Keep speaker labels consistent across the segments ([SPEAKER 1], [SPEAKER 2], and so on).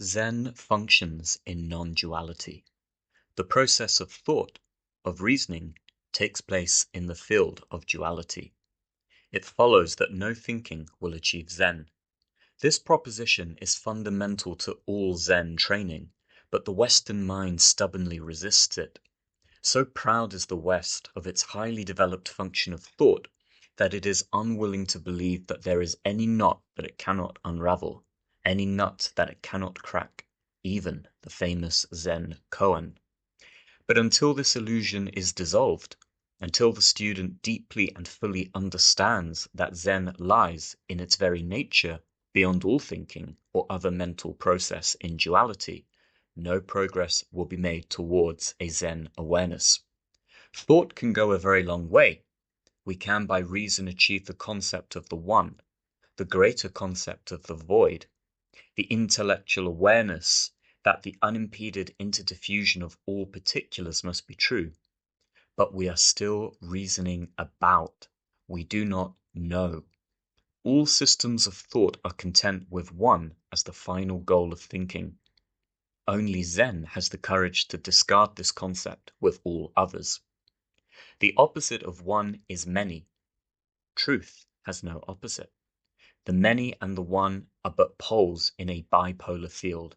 [SPEAKER 1] Zen functions in non-duality. The process of thought, of reasoning, takes place in the field of duality. It follows that no thinking will achieve Zen. This proposition is fundamental to all Zen training, but the Western mind stubbornly resists it. So proud is the West of its highly developed function of thought that it is unwilling to believe that there is any knot that it cannot unravel, any nut that it cannot crack, even the famous Zen koan. But until this illusion is dissolved, until the student deeply and fully understands that Zen lies in its very nature beyond all thinking or other mental process in duality, no progress will be made towards a Zen awareness. Thought can go a very long way. We can by reason achieve the concept of the One, the greater concept of the void, the intellectual awareness that the unimpeded interdiffusion of all particulars must be true. But we are still reasoning about. We do not know. All systems of thought are content with one as the final goal of thinking. Only Zen has the courage to discard this concept with all others. The opposite of one is many. Truth has no opposite. The many and the one are but poles in a bipolar field.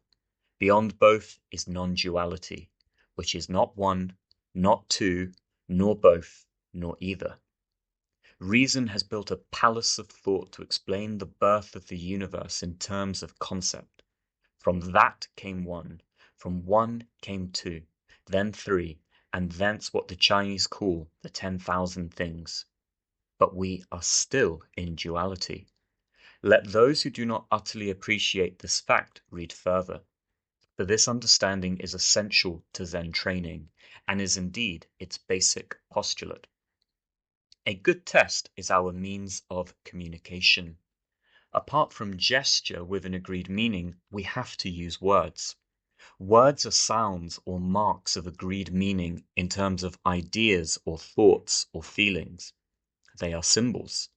[SPEAKER 1] Beyond both is non-duality, which is not one, not two, nor both, nor either. Reason has built a palace of thought to explain the birth of the universe in terms of concept. From that came one, from one came two, then three, and thence what the Chinese call the 10,000 things. But we are still in duality. Let those who do not utterly appreciate this fact read further, for this understanding is essential to Zen training, and is indeed its basic postulate. A good test is our means of communication. Apart from gesture with an agreed meaning, we have to use words. Words are sounds or marks of agreed meaning in terms of ideas or thoughts or feelings. They are symbols.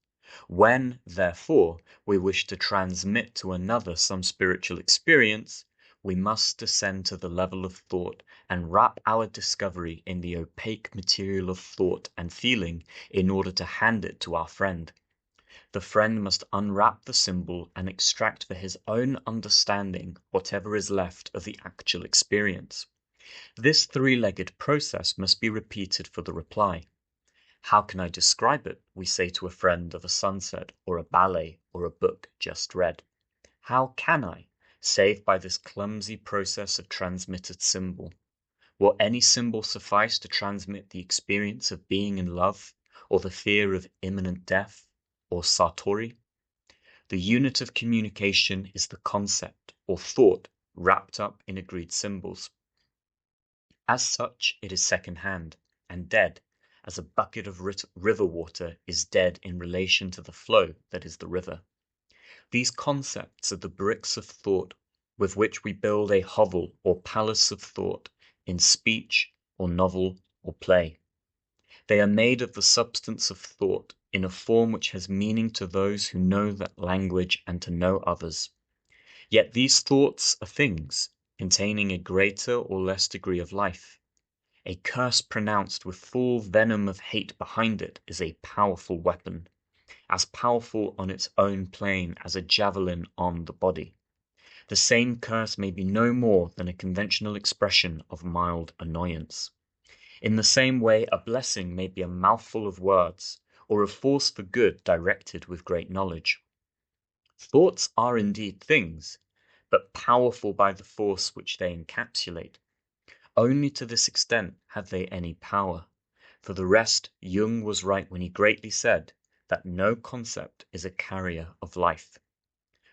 [SPEAKER 1] When, therefore, we wish to transmit to another some spiritual experience, we must descend to the level of thought and wrap our discovery in the opaque material of thought and feeling in order to hand it to our friend. The friend must unwrap the symbol and extract for his own understanding whatever is left of the actual experience. This three-legged process must be repeated for the reply. How can I describe it, we say to a friend of a sunset or a ballet or a book just read. How can I, save by this clumsy process of transmitted symbol? Will any symbol suffice to transmit the experience of being in love, or the fear of imminent death, or satori? The unit of communication is the concept, or thought, wrapped up in agreed symbols. As such, it is second-hand, and dead, as a bucket of river water is dead in relation to the flow that is the river. These concepts are the bricks of thought with which we build a hovel or palace of thought in speech or novel or play. They are made of the substance of thought in a form which has meaning to those who know that language and to no others. Yet these thoughts are things containing a greater or less degree of life. A curse pronounced with full venom of hate behind it is a powerful weapon, as powerful on its own plane as a javelin on the body. The same curse may be no more than a conventional expression of mild annoyance. In the same way, a blessing may be a mouthful of words, or a force for good directed with great knowledge. Thoughts are indeed things, but powerful by the force which they encapsulate. Only to this extent have they any power. For the rest, Jung was right when he greatly said that no concept is a carrier of life.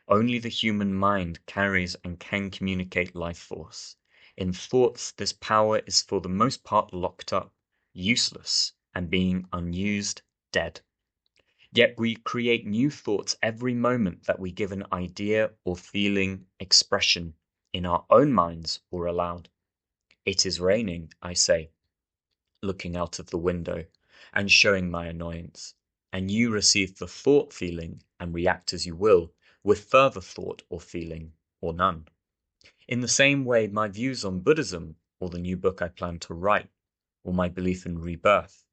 [SPEAKER 1] Only the human mind carries and can communicate life force. In thoughts, this power is for the most part locked up, useless, and being unused, dead. Yet we create new thoughts every moment that we give an idea or feeling expression, in our own minds or aloud. It is raining, I say, looking out of the window and showing my annoyance, and you receive the thought feeling and react as you will, with further thought or feeling, or none. In the same way, my views on Buddhism, or the new book I plan to write, or my belief in rebirth,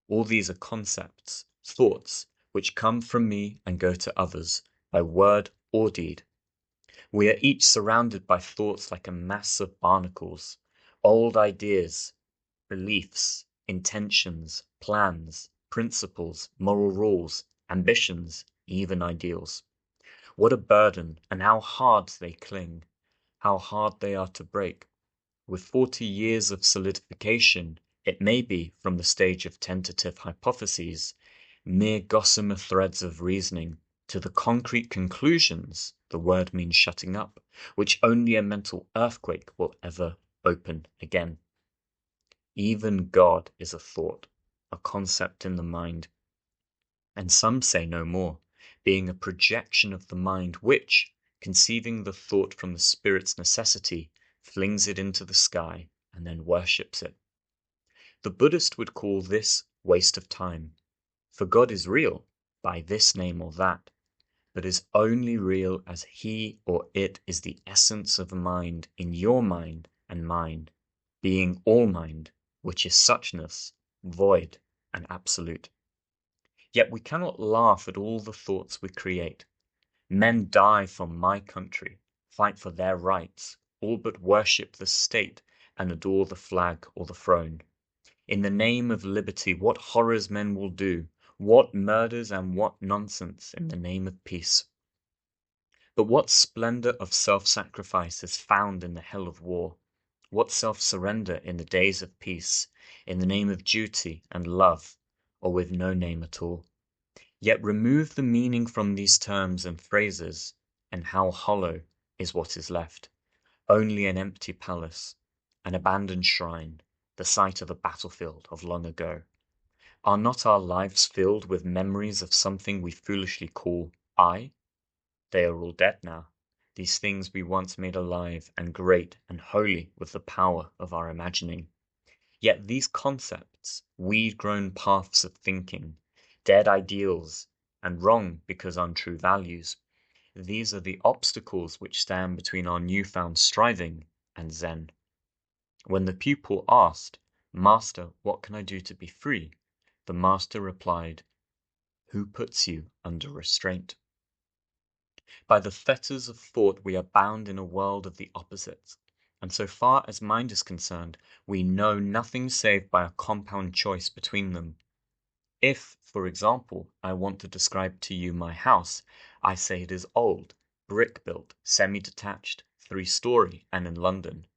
[SPEAKER 1] all these are concepts, thoughts, which come from me and go to others by word or deed. We are each surrounded by thoughts like a mass of barnacles, old ideas, beliefs, intentions, plans, principles, moral rules, ambitions, even ideals. What a burden, and how hard they cling, how hard they are to break. With 40 years of solidification, it may be, from the stage of tentative hypotheses, mere gossamer threads of reasoning, to the concrete conclusions, the word means shutting up, which only a mental earthquake will ever open again. Even God is a thought, a concept in the mind, and some say no more, being a projection of the mind which, conceiving the thought from the spirit's necessity, flings it into the sky and then worships it. The Buddhist would call this waste of time, for God is real by this name or that, but is only real as he or it is the essence of mind in your mind and mine, being all mind, which is suchness, void and absolute. Yet we cannot laugh at all the thoughts we create. Men die for my country, fight for their rights, all but worship the state and adore the flag or the throne. In the name of liberty, what horrors men will do, what murders and what nonsense in the name of peace. But what splendor of self-sacrifice is found in the hell of war? What self-surrender in the days of peace, in the name of duty and love, or with no name at all? Yet remove the meaning from these terms and phrases, and how hollow is what is left. Only an empty palace, an abandoned shrine, the site of a battlefield of long ago. Are not our lives filled with memories of something we foolishly call I? They are all dead now, these things we once made alive and great and holy with the power of our imagining. Yet these concepts, weed-grown paths of thinking, dead ideals, and wrong because untrue values, these are the obstacles which stand between our newfound striving and Zen. When the pupil asked, "Master, what can I do to be free?" the master replied, "Who puts you under restraint?" By the fetters of thought we are bound in a world of the opposites, and so far as mind is concerned, we know nothing save by a compound choice between them. If, for example, I want to describe to you my house, I say it is old, brick-built, semi-detached, 3-story, and in London.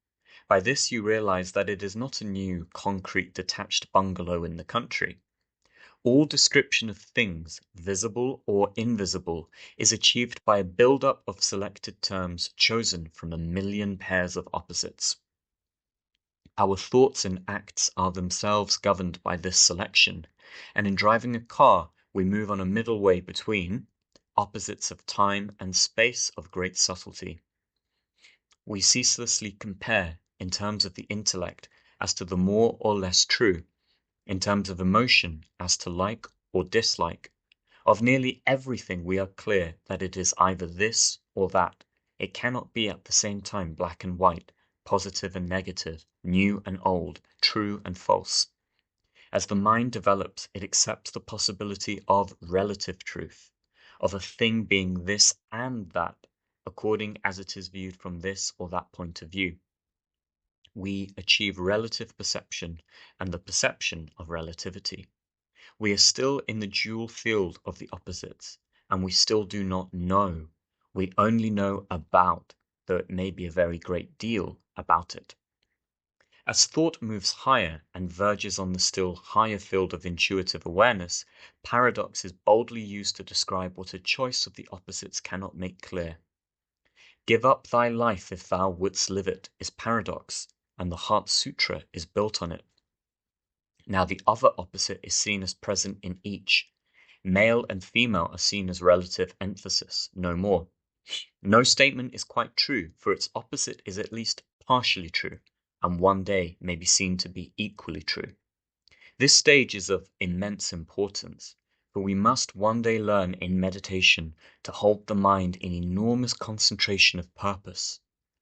[SPEAKER 1] By this you realize that it is not a new, concrete, detached bungalow in the country. All description of things, visible or invisible, is achieved by a build-up of selected terms chosen from a million pairs of opposites. Our thoughts and acts are themselves governed by this selection, and in driving a car we move on a middle way between opposites of time and space of great subtlety. We ceaselessly compare, in terms of the intellect, as to the more or less true, in terms of emotion, as to like or dislike. Of nearly everything we are clear that it is either this or that. It cannot be at the same time black and white, positive and negative, new and old, true and false. As the mind develops, it accepts the possibility of relative truth, of a thing being this and that, according as it is viewed from this or that point of view. We achieve relative perception and the perception of relativity. We are still in the dual field of the opposites, and we still do not know. We only know about, though it may be a very great deal about it. As thought moves higher and verges on the still higher field of intuitive awareness, paradox is boldly used to describe what a choice of the opposites cannot make clear. Give up thy life if thou wouldst live it is paradox, and the Heart Sutra is built on it. Now the other opposite is seen as present in each. Male and female are seen as relative emphasis, no more. No statement is quite true, for its opposite is at least partially true, and one day may be seen to be equally true. This stage is of immense importance, for we must one day learn in meditation to hold the mind in enormous concentration of purpose,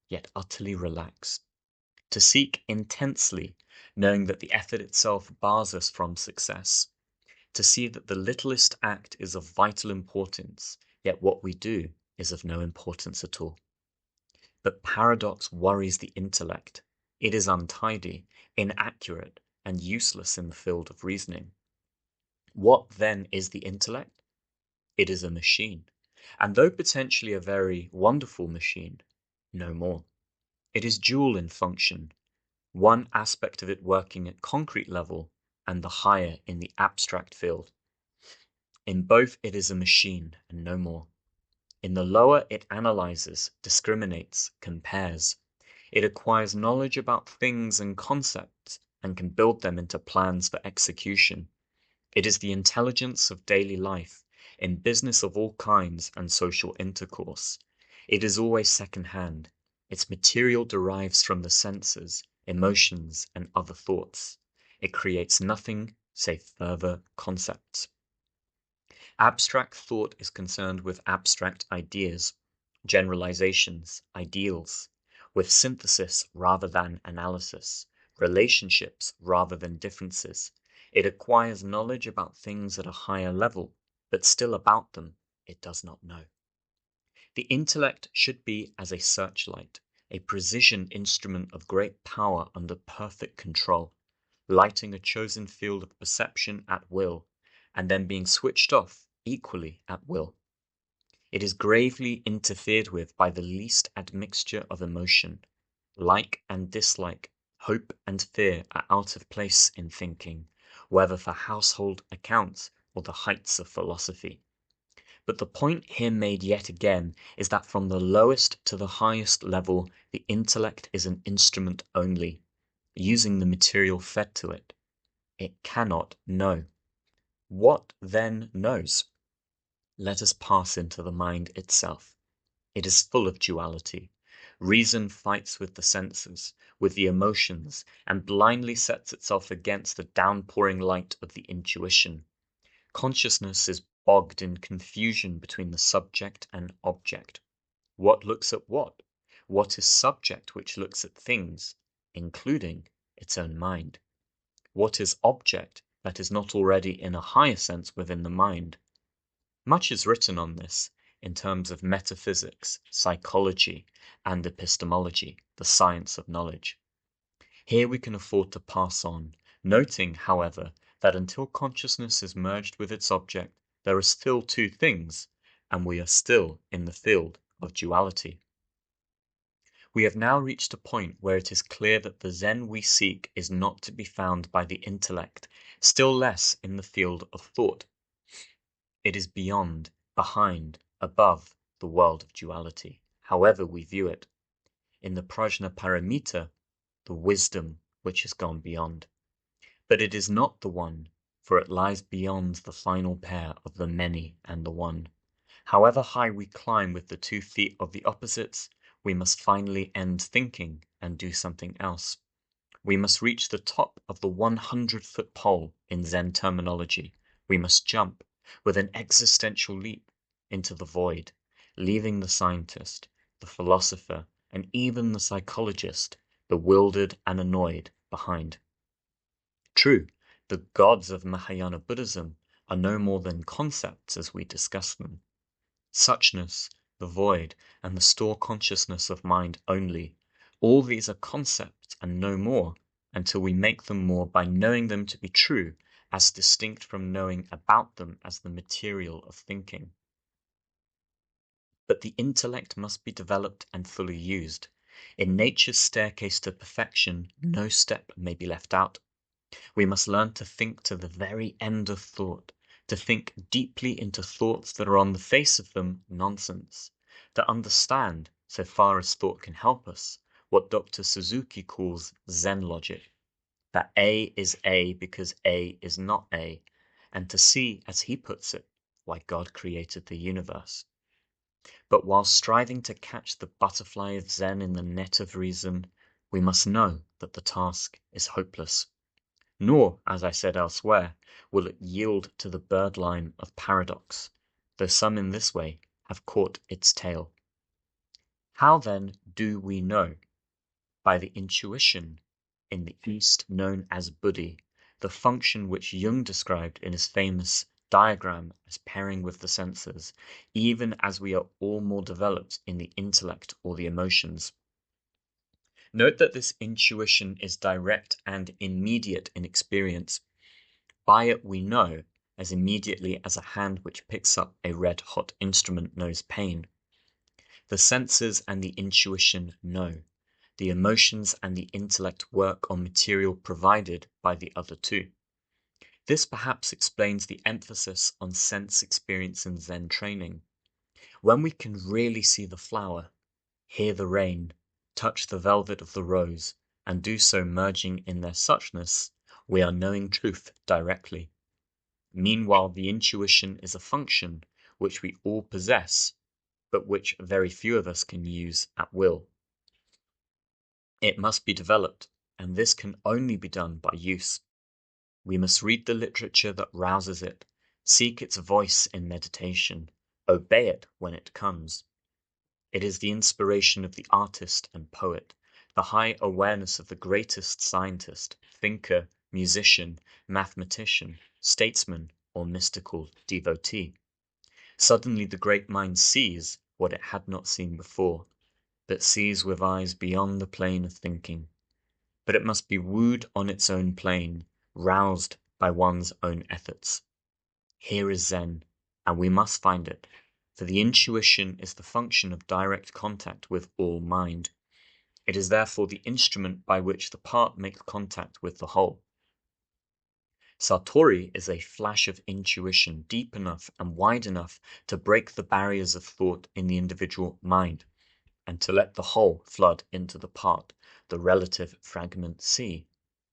[SPEAKER 1] yet utterly relaxed. To seek intensely, knowing that the effort itself bars us from success. To see that the littlest act is of vital importance, yet what we do is of no importance at all. But paradox worries the intellect. It is untidy, inaccurate, and useless in the field of reasoning. What then is the intellect? It is a machine, and though potentially a very wonderful machine, no more. It is dual in function, one aspect of it working at concrete level and the higher in the abstract field. In both it is a machine and no more. In the lower it analyzes, discriminates, compares. It acquires knowledge about things and concepts and can build them into plans for execution. It is the intelligence of daily life, in business of all kinds and social intercourse. It is always second-hand. Its material derives from the senses, emotions, and other thoughts. It creates nothing save further concepts. Abstract thought is concerned with abstract ideas, generalizations, ideals, with synthesis rather than analysis, relationships rather than differences. It acquires knowledge about things at a higher level, but still about them it does not know. The intellect should be as a searchlight, a precision instrument of great power under perfect control, lighting a chosen field of perception at will, and then being switched off equally at will. It is gravely interfered with by the least admixture of emotion. Like and dislike, hope and fear are out of place in thinking, whether for household accounts or the heights of philosophy. But the point here made yet again is that from the lowest to the highest level, the intellect is an instrument only, using the material fed to it. It cannot know. What then knows? Let us pass into the mind itself. It is full of duality. Reason fights with the senses, with the emotions, and blindly sets itself against the downpouring light of the intuition. Consciousness is bogged in confusion between the subject and object. What looks at what? What is subject which looks at things, including its own mind? What is object that is not already in a higher sense within the mind? Much is written on this in terms of metaphysics, psychology, and epistemology, the science of knowledge. Here we can afford to pass on, noting, however, that until consciousness is merged with its object, there are still two things, and we are still in the field of duality. We have now reached a point where it is clear that the Zen we seek is not to be found by the intellect, still less in the field of thought. It is beyond, behind, above the world of duality, however we view it. In the Prajnaparamita, the wisdom which has gone beyond. But it is not the one, for it lies beyond the final pair of the many and the one. However high we climb with the 2 feet of the opposites, we must finally end thinking and do something else. We must reach the top of the 100-foot pole in Zen terminology. We must jump, with an existential leap, into the void, leaving the scientist, the philosopher, and even the psychologist, bewildered and annoyed, behind. True, the gods of Mahayana Buddhism are no more than concepts as we discuss them. Suchness, the void, and the store consciousness of mind only, all these are concepts and no more, until we make them more by knowing them to be true, as distinct from knowing about them as the material of thinking. But the intellect must be developed and fully used. In nature's staircase to perfection, no step may be left out. We must learn to think to the very end of thought, to think deeply into thoughts that are on the face of them nonsense, to understand, so far as thought can help us, what Dr. Suzuki calls Zen logic, that A is A because A is not A, and to see, as he puts it, why God created the universe. But while striving to catch the butterfly of Zen in the net of reason, we must know that the task is hopeless. Nor, as I said elsewhere, will it yield to the birdlime of paradox, though some in this way have caught its tail. How then do we know? By the intuition, in the East known as buddhi, the function which Jung described in his famous diagram as pairing with the senses, even as we are all more developed in the intellect or the emotions. Note that this intuition is direct and immediate in experience. By it we know, as immediately as a hand which picks up a red-hot instrument knows pain. The senses and the intuition know. The emotions and the intellect work on material provided by the other two. This perhaps explains the emphasis on sense experience in Zen training. When we can really see the flower, hear the rain, touch the velvet of the rose, and do so merging in their suchness, we are knowing truth directly. Meanwhile, the intuition is a function which we all possess, but which very few of us can use at will. It must be developed, and this can only be done by use. We must read the literature that rouses it, seek its voice in meditation, obey it when it comes. It is the inspiration of the artist and poet, the high awareness of the greatest scientist, thinker, musician, mathematician, statesman, or mystical devotee. Suddenly the great mind sees what it had not seen before, but sees with eyes beyond the plane of thinking. But it must be wooed on its own plane, roused by one's own efforts. Here is Zen, and we must find it, for the intuition is the function of direct contact with all mind. It is therefore the instrument by which the part makes contact with the whole. Satori is a flash of intuition deep enough and wide enough to break the barriers of thought in the individual mind, and to let the whole flood into the part, the relative fragment see,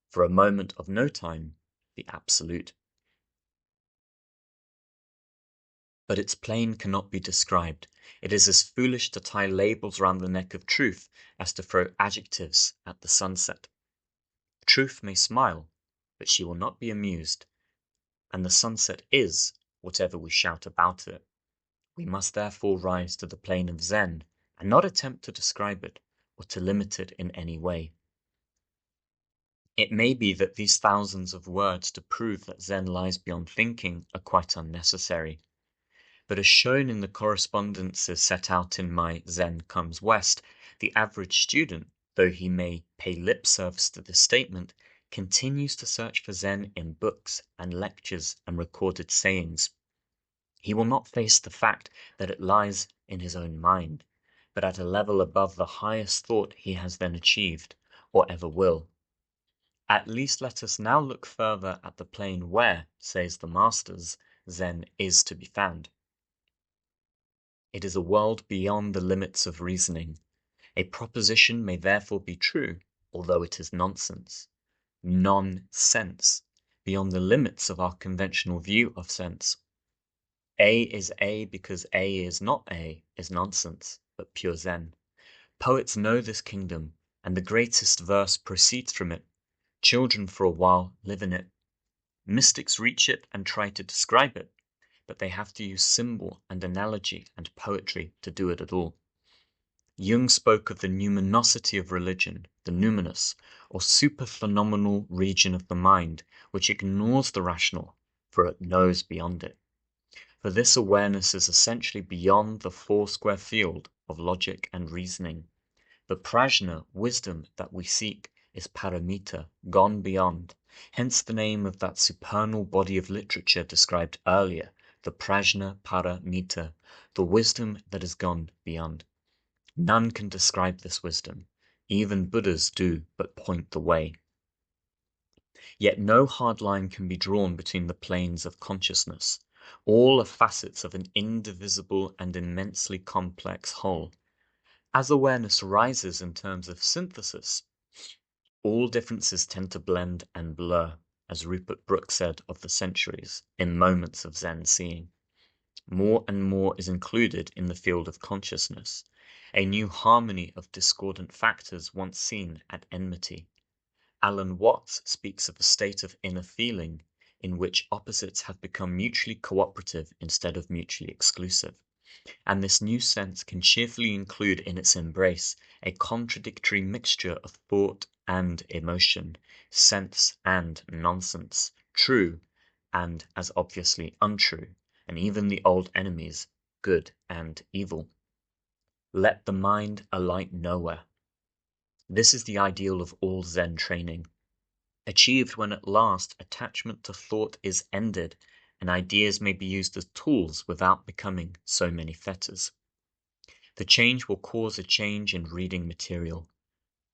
[SPEAKER 1] for a moment of no time, the absolute. But its plane cannot be described. It is as foolish to tie labels round the neck of truth as to throw adjectives at the sunset. Truth may smile, but she will not be amused, and the sunset is whatever we shout about it. We must therefore rise to the plane of Zen, and not attempt to describe it, or to limit it in any way. It may be that these thousands of words to prove that Zen lies beyond thinking are quite unnecessary. But as shown in the correspondences set out in my Zen Comes West, the average student, though he may pay lip service to this statement, continues to search for Zen in books and lectures and recorded sayings. He will not face the fact that it lies in his own mind, but at a level above the highest thought he has then achieved, or ever will. At least let us now look further at the plane where, says the Masters, Zen is to be found. It is a world beyond the limits of reasoning. A proposition may therefore be true, although it is nonsense. Non-sense, beyond the limits of our conventional view of sense. A is A because A is not A is nonsense, but pure Zen. Poets know this kingdom, and the greatest verse proceeds from it. Children for a while live in it. Mystics reach it and try to describe it, but they have to use symbol and analogy and poetry to do it at all. Jung spoke of the numinosity of religion, the numinous, or superphenomenal region of the mind, which ignores the rational, for it knows beyond it. For this awareness is essentially beyond the four-square field of logic and reasoning. The prajna, wisdom, that we seek is paramita, gone beyond. Hence the name of that supernal body of literature described earlier, the prajna paramita, the wisdom that is gone beyond. None can describe this wisdom. Even Buddhas do but point the way. Yet no hard line can be drawn between the planes of consciousness. All are facets of an indivisible and immensely complex whole. As awareness rises in terms of synthesis, all differences tend to blend and blur, as Rupert Brooke said of the centuries, in moments of Zen seeing. More and more is included in the field of consciousness, a new harmony of discordant factors once seen at enmity. Alan Watts speaks of a state of inner feeling in which opposites have become mutually cooperative instead of mutually exclusive. and this new sense can cheerfully include in its embrace a contradictory mixture of thought and emotion, sense and nonsense, true and as obviously untrue, and even the old enemies, good and evil. Let the mind alight nowhere. This is the ideal of all Zen training, achieved when at last attachment to thought is ended and ideas may be used as tools without becoming so many fetters. The change will cause a change in reading material.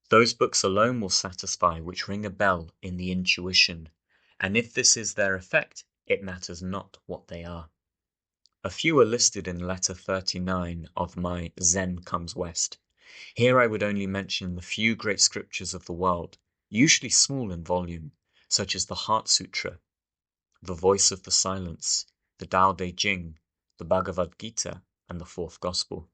[SPEAKER 1] Those books alone will satisfy which ring a bell in the intuition, and if this is their effect, it matters not what they are. A few are listed in letter 39 of my Zen Comes West. Here I would only mention the few great scriptures of the world, usually small in volume, such as the Heart Sutra, the Voice of the Silence, the Tao Te Ching, the Bhagavad Gita, and the Fourth Gospel.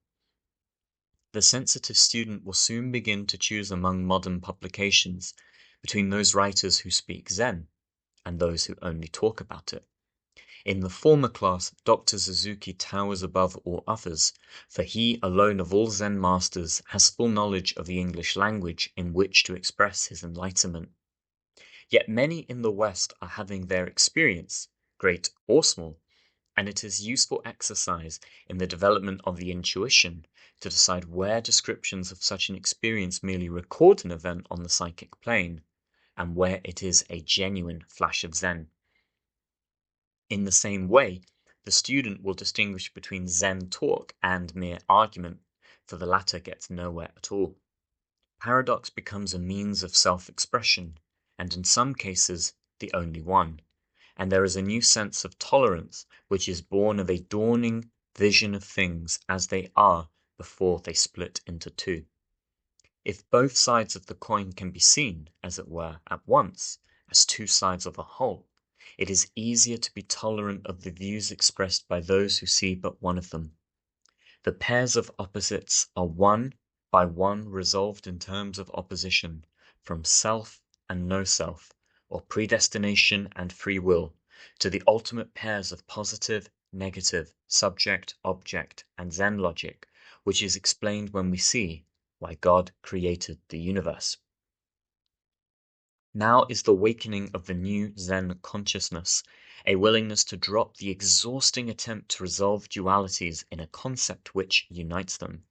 [SPEAKER 1] The sensitive student will soon begin to choose among modern publications between those writers who speak Zen and those who only talk about it. In the former class, Dr. Suzuki towers above all others, for he alone of all Zen masters has full knowledge of the English language in which to express his enlightenment. Yet many in the West are having their experience, great or small, and it is useful exercise in the development of the intuition to decide where descriptions of such an experience merely record an event on the psychic plane, and where it is a genuine flash of Zen. In the same way, the student will distinguish between Zen talk and mere argument, for the latter gets nowhere at all. Paradox becomes a means of self-expression, and in some cases, the only one. And there is a new sense of tolerance which is born of a dawning vision of things as they are before they split into two. If both sides of the coin can be seen, as it were, at once, as two sides of a whole, it is easier to be tolerant of the views expressed by those who see but one of them. The pairs of opposites are one by one resolved in terms of opposition, from self and no self, or predestination and free will, to the ultimate pairs of positive, negative, subject, object, and Zen logic, which is explained when we see why God created the universe. Now is the awakening of the new Zen consciousness, a willingness to drop the exhausting attempt to resolve dualities in a concept which unites them.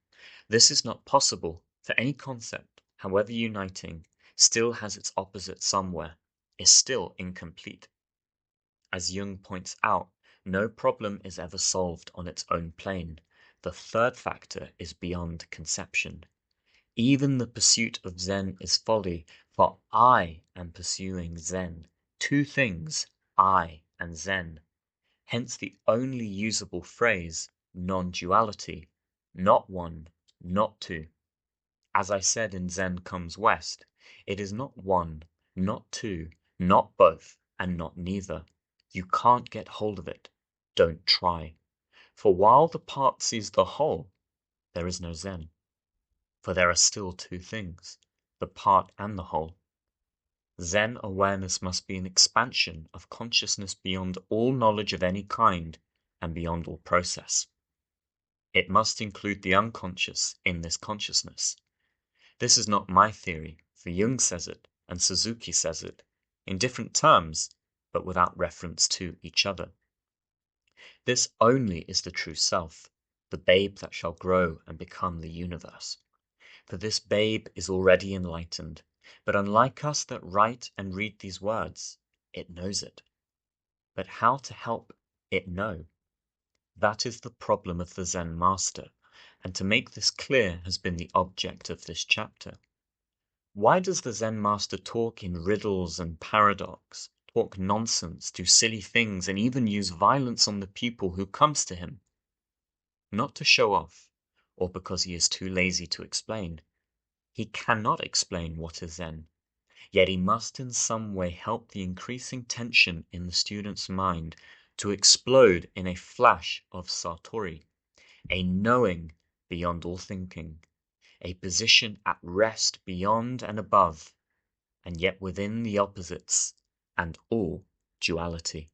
[SPEAKER 1] This is not possible, for any concept, however uniting, still has its opposite somewhere, is still incomplete. As Jung points out, no problem is ever solved on its own plane. The third factor is beyond conception. Even the pursuit of Zen is folly, for I am pursuing Zen. Two things, I and Zen. Hence the only usable phrase, non-duality, not one, not two. As I said in Zen Comes West, it is not one, not two, not both, and not neither. You can't get hold of it. Don't try. For while the part sees the whole, there is no Zen. For there are still two things, the part and the whole. Zen awareness must be an expansion of consciousness beyond all knowledge of any kind and beyond all process. It must include the unconscious in this consciousness. This is not my theory, for Jung says it and Suzuki says it, in different terms, but without reference to each other. This only is the true self, the babe that shall grow and become the universe. For this babe is already enlightened, but unlike us that write and read these words, it knows it. But how to help it know? That is the problem of the Zen master, and to make this clear has been the object of this chapter. Why does the Zen master talk in riddles and paradox, talk nonsense, do silly things, and even use violence on the pupil who comes to him? Not to show off, or because he is too lazy to explain. He cannot explain what is Zen, yet he must in some way help the increasing tension in the student's mind to explode in a flash of Satori, a knowing beyond all thinking, a position at rest beyond and above, and yet within the opposites and all duality.